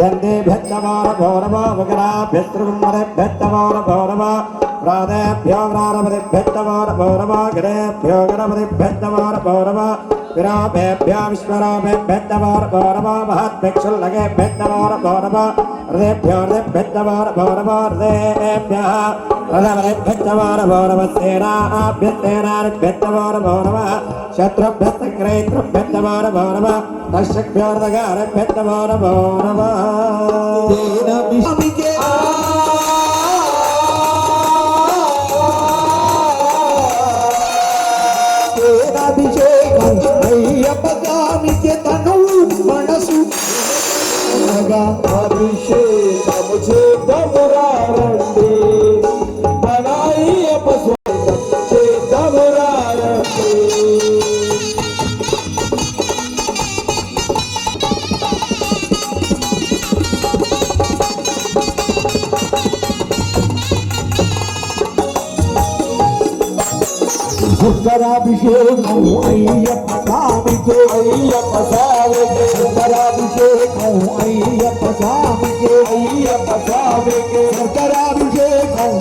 गंधे भेत्तवार भौरव वगराभ्यस्त्रुमरे भेत्तवार भौरव प्रादेभ्यो व्रारपति भेत्तवार भौरव गणेभ्यो गणपति भेत्तवार भौरव विराभेभ्यो विश्वराभे भेत्तवार भौरव महद्भिक्षुल्लगे भेत्तवार भौरव हृदयभ्यो हृदयभेत्तवार भौरव हृदयेभ्यः हृदयपति भेत्तवार भौरव सेनाभ्यस्तेनाभ्यत्तवार भौरव शत्रुभ्यस्तग्रैत्रभ्यत्तवार भौरव दर्शभ्योर्दगारभ्यत्तवार भौरव అయ్యప్పగామికి తను మనసు అభిషేకము చేద్దామురారండి మన అయ్యప్ప స్వాగతం చేద్దామురారండి శుద్ధరాభిషేకం అయ్యప్ప స్వామికి అయ్యప్ప స్వామికి శుద్ధరాభిషేకం అయ్యప్ప స్వామికి అయ్యప్ప స్వామికి శుద్ధరాభిషేకం